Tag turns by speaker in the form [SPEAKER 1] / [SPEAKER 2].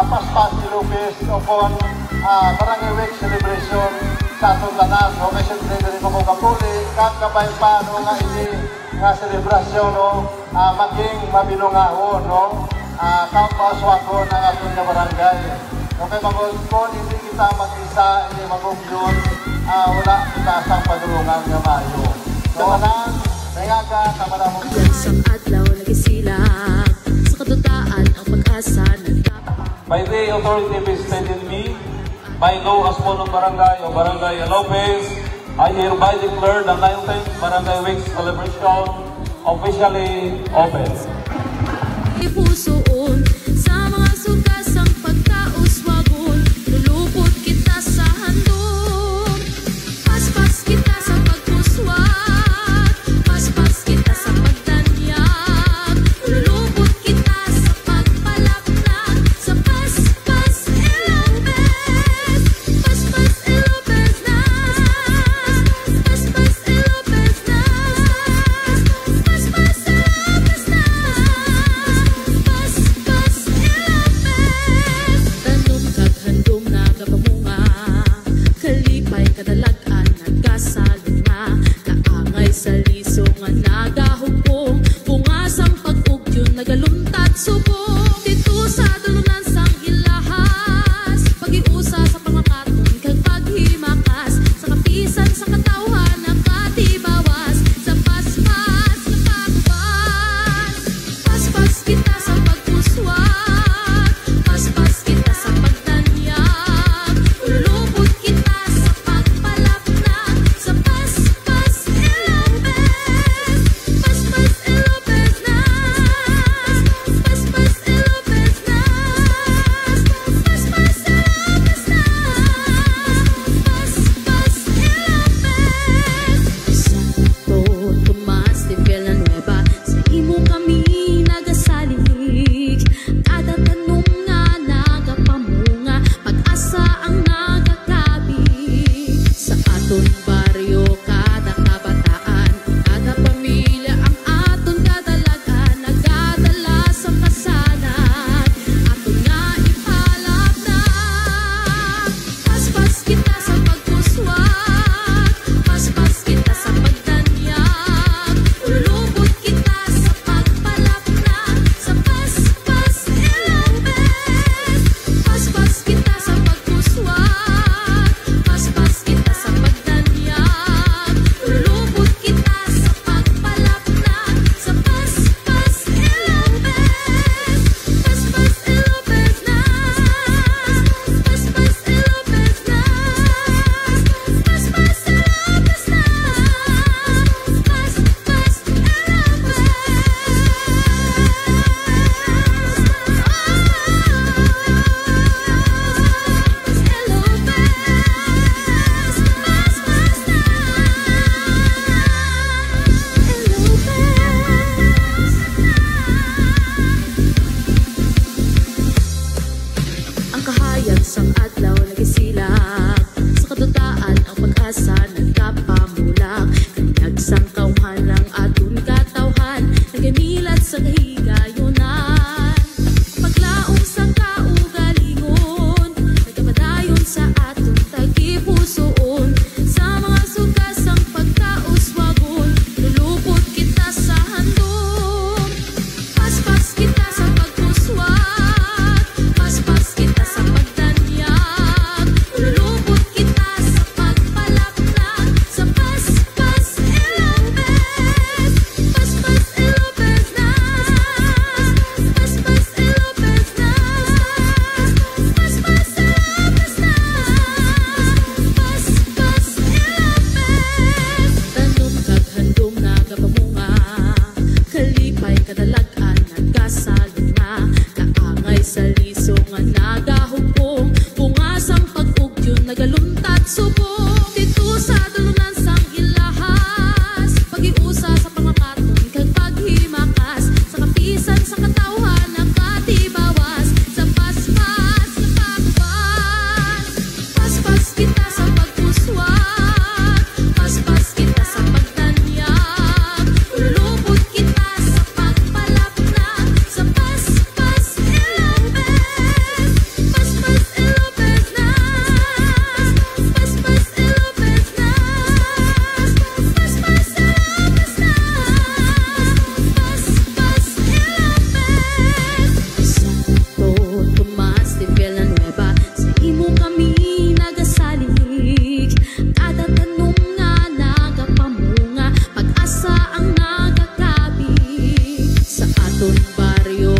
[SPEAKER 1] Paspas Ilocos upon Barangay Week celebration sa atong tanan. No? Kasi siyempre mo kapuli, kakabay pa nga ini nga celebration, no? Maging mabilungahon, no? Kapaswako ng atong barangay. Okay, kung hindi kita mag-isa, hindi mag-umyon, wala kita sang padulungan nga mayo. So, tanan, nayaga, kamaramo.
[SPEAKER 2] Isang adlaw nagisilag sa kadutaan ang pag-asa ng
[SPEAKER 3] by the authority vested in me, by law as po ng barangay o Barangay Lopez, I hereby declare the 19th Barangay Week celebration officially open.
[SPEAKER 2] Ipusoon sa mga sugasang pagkauswagon, lulupot kita sa handog. Paspas kita sa pagpuswat, paspas kita sa pagtanyag, lulupot kita sa pagpalaknak, sa paspas Ilocos, paspas Ilocos na, paspas Ilocos na, paspas Ilocos na. Tanom kaghandom na kapamunga, kalipay kadalagan nagkasalong na, kaangay sa liso nga nagahupong, bungasang pag-ugyon nagaluntat subong, dito sa dulunan sang ilahas, pag-iusa sa pangakaton kag paghimakas, sa kapisan sa katawhan ng katibawas, sa paspas na pagubas, paspas kita sa pagpuswat, paspas kita sa pagtanyag, ulupot kita sa pagpalapnak, sa paspas Ilocos, paspas Ilocos na, paspas Ilocos na, paspas Ilocos na, paspas Ilocos. Santo Tomas de Villanueva, sa imo kami nagasalig, kada tanong nga nagapamunga, pag-asa ang nagakabig, sa aton baryo kada kabataan, kada pamilya ang aton kadalagan, nagadala sa kasanat, aton nga ipalapnak, paspas kita sa pagpuswat, paspas kita sa pagtanyag, ulupot kita sa pagpalapnak, sa paspas Ilocos, paspas kita sa pagpuswat, paspas kita sa pagtanyag, ulupot kita sa pagpalapnak, sa paspas Ilocos, paspas Ilocos na, paspas Ilocos na, paspas Ilocos na, paspas ang kahayag sang adlaw nagisilag sa kadutaan ang pag-asa nagkapamulak, kanyag sang kauhan ng aton katawhan, nagamilat sa kahigayonan, paglaom sa kaugalingon, nagkapadayon sa aton tagipusoon, sa mga sugasang pagkauswagon, lulupot kita sa handog, paspas kita sa pagpuswat, paspas kita sa pagtanyag, lulupot kita sa pagpalapnak, sa paspas Ilocos, paspas Ilocos na, paspas Ilocos na, paspas Ilocos na, paspas Ilocos. Tanom kaghandom na kapamunga, kalipay kadalagan nagkasalong na, kaangay sa liso nga nagahupong, bungasang pag-ugyon nagaluntat subong, dito sa dulunan sang ilahas, pag-iusa sa pangakaton kag paghimakas, sa kapisan sa katawhan ng aton baryo